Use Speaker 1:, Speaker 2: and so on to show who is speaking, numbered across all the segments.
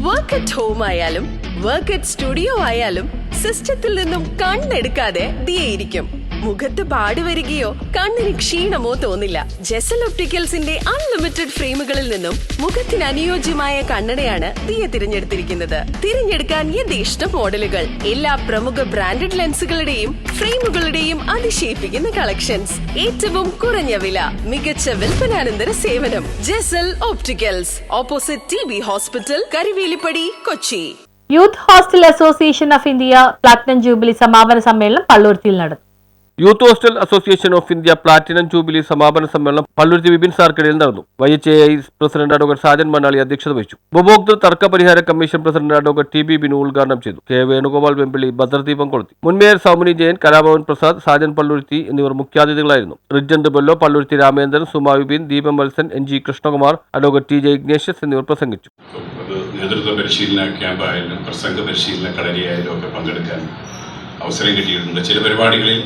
Speaker 1: Work at home ആയാലും work at studio ആയാലും സിസ്റ്റത്തിൽ നിന്നും കണ്ണെടുക്കാതെ ദിയയിരിക്കും. മുഖത്ത് പാടി വരികയോ കണ്ണിന് ക്ഷീണമോ തോന്നില്ല. ജെസൽ ഒപ്റ്റിക്കൽസിന്റെ അൺലിമിറ്റഡ് ഫ്രെയിമുകളിൽ നിന്നും മുഖത്തിന് അനുയോജ്യമായ കണ്ണടയാണ് ദിയ തിരഞ്ഞെടുത്തിരിക്കുന്നത്. തിരഞ്ഞെടുക്കാൻ യഥേഷ്ടം മോഡലുകൾ, എല്ലാ പ്രമുഖ ബ്രാൻഡഡ് ലെൻസുകളുടെയും ഫ്രെയിമുകളുടെയും അതിശയിപ്പിക്കുന്ന കളക്ഷൻസ്, ഏറ്റവും കുറഞ്ഞ വില, മികച്ച വിൽപ്പനാനന്തര സേവനം. Jesal opticals, opposite TB hospital, Karivelippady, Kochi.
Speaker 2: Youth hostel association of India platinum jubilee സമാപന സമ്മേളനം പള്ളുരുത്തിയിൽ നടന്നു.
Speaker 3: Youth hostel association of India platinum jubilee സമാപന സമ്മേളനം പള്ളുരുത്തി വിപിൻ സാർക്കടയിൽ നടന്നു. YHAI president advocate Sajan Mannali അധ്യക്ഷത വഹിച്ചു. ഉപഭോക്തൃ തർക്ക പരിഹാര commission president advocate TB Binu ഉദ്ഘാടനം ചെയ്തു. K വേണുഗോപാൽ വെമ്പിളി ഭദ്രദീപം കൊളുത്തി. മുൻ മേയർ സൗമിനി ജയൻ, കലാഭവൻ പ്രസാദ്, സാജൻ പള്ളുരുത്തി എന്നിവർ മുഖ്യാതിഥികളായിരുന്നു. റിജന്റ് ബെല്ലോ, പള്ളുരുത്തി രാമേന്ദ്രൻ, സുമാ വിപിൻ, ദീപം Valsan, NG Krishnakumar, advocate TJ Ignatius എന്നിവർ പ്രസംഗിച്ചു.
Speaker 4: നേതൃത്വ പരിശീലന ക്യാമ്പായാലും പ്രസംഗ പരിശീലന കളരിയായാലും ഒക്കെ പങ്കെടുക്കാൻ അവസരം കിട്ടിയിട്ടുണ്ട്. ചില പരിപാടികളിൽ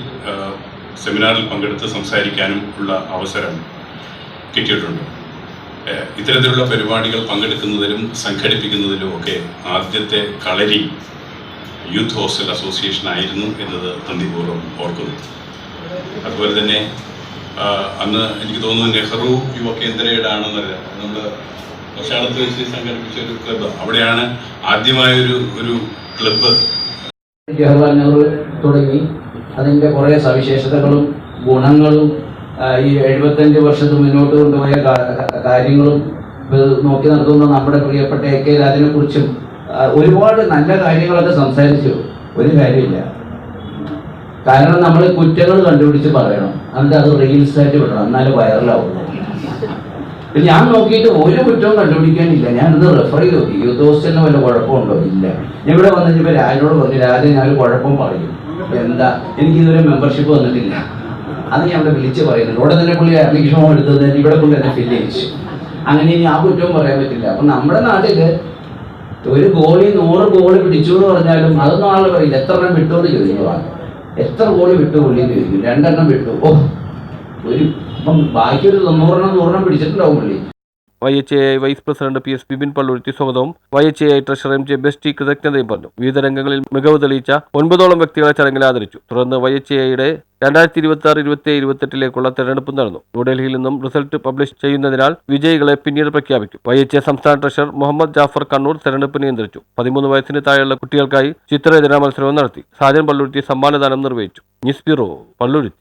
Speaker 4: സെമിനാറിൽ പങ്കെടുത്ത് സംസാരിക്കാനും ഉള്ള അവസരം കിട്ടിയിട്ടുണ്ട്. ഇത്തരത്തിലുള്ള പരിപാടികൾ പങ്കെടുക്കുന്നതിലും സംഘടിപ്പിക്കുന്നതിലും ഒക്കെ ആദ്യത്തെ കളരി യൂത്ത് ഹോസ്റ്റൽ അസോസിയേഷൻ ആയിരുന്നു എന്നത് നന്ദിപൂർവ്വം ഓർക്കുന്നു. അതുപോലെ തന്നെ അന്ന് എനിക്ക് തോന്നുന്നു നെഹ്റു യുവ കേന്ദ്രയുടെയാണെന്നറിയാം, നമ്മൾ വർഷാളത്ത് വെച്ച് സംഘടിപ്പിച്ച ഒരു ക്ലബ്ബ്, അവിടെയാണ് ആദ്യമായൊരു ക്ലബ്ബ്
Speaker 5: ജവഹർലാൽ നെഹ്റു തുടങ്ങി അതിൻ്റെ കുറേ സവിശേഷതകളും ഗുണങ്ങളും ഈ 75 വർഷത്തിന് മുന്നോട്ട് കൊണ്ടുപോയ കാര്യങ്ങളും നോക്കി നടത്തുന്ന നമ്മുടെ പ്രിയപ്പെട്ട AK രാജനെക്കുറിച്ചും ഒരുപാട് നല്ല കാര്യങ്ങളൊക്കെ സംസാരിച്ചു. ഒരു കാര്യമില്ല, കാരണം നമ്മൾ കുറ്റങ്ങൾ കണ്ടുപിടിച്ച് പറയണം, എന്നിട്ട് അത് റീൽസായിട്ട് വിടണം, എന്നാലും വൈറലാവും. ഞാൻ നോക്കിയിട്ട് ഒരു കുറ്റവും കണ്ടുപിടിക്കാനില്ല. ഞാനിത് റെഫർ ചെയ്ത് നോക്കി, യൂത്ത് ഹോസ്റ്റലിന് വല്ല കുഴപ്പമുണ്ടോ? ഇല്ല. ഞാൻ ഇവിടെ വന്നിട്ട് ഇപ്പോൾ രാജനോട് പറഞ്ഞു, രാജൻ ഞാനൊരു കുഴപ്പം പറയും, എന്താ, എനിക്കിതുവരെ മെമ്പർഷിപ്പ് വന്നിട്ടില്ല. അത് ഞാൻ ഇവിടെ വിളിച്ച് പറയുന്നുണ്ട്. ഇവിടെ തന്നെ പുള്ളി ആപ്ലിക്കേഷൻ ഫോം എടുത്തത് ഇവിടെ പുള്ളി എന്നെ ഫില്ല് ചെയ്യിച്ചു. അങ്ങനെ ഇനി ആ കുറ്റവും പറയാൻ പറ്റില്ല. അപ്പം നമ്മുടെ നാട്ടിൽ ഒരു ഗോളി 100 ഗോള് പിടിച്ചു എന്ന് പറഞ്ഞാലും അതൊന്നും ആൾ പറയില്ല. എത്ര എണ്ണം വിട്ടു എന്ന് ചോദിക്കുന്നതാണ്. എത്ര ഗോളി വിട്ടു പുള്ളി എന്ന് ചോദിക്കും. 2 എണ്ണം വിട്ടു. അപ്പം ബാക്കി ഒരു 100 എണ്ണം പിടിച്ചിട്ടുണ്ടാവും പുള്ളി.
Speaker 3: YHAI vice president PS Bibin Palluruthy സ്വാഗതവും YHAI ട്രഷറർ MJ ബെസ്റ്റി കൃതജ്ഞതയും പറഞ്ഞു. വിവിധ രംഗങ്ങളിൽ മികവ് തെളിയിച്ച 9ഓളം വ്യക്തികളെ ചടങ്ങിൽ ആദരിച്ചു. തുടർന്ന് YHAIയുടെ 2026-27-28 തെരഞ്ഞെടുപ്പ് നടന്നു. ന്യൂഡൽഹിയിൽ നിന്നും റിസൾട്ട് പബ്ലിഷ് ചെയ്യുന്നതിനാൽ വിജയികളെ പിന്നീട് പ്രഖ്യാപിക്കും. YHAI സംസ്ഥാന ട്രഷറർ മുഹമ്മദ് ജാഫർ കണ്ണൂർ തെരഞ്ഞെടുപ്പ് നിയന്ത്രിച്ചു. 13 വയസ്സിന് താഴെയുള്ള കുട്ടികൾക്കായി ചിത്രരചനാ മത്സരവും നടത്തി. സാജൻ പള്ളുരുത്തി സമ്മാനദാനം നിർവഹിച്ചു. News bureau, Palluruthy.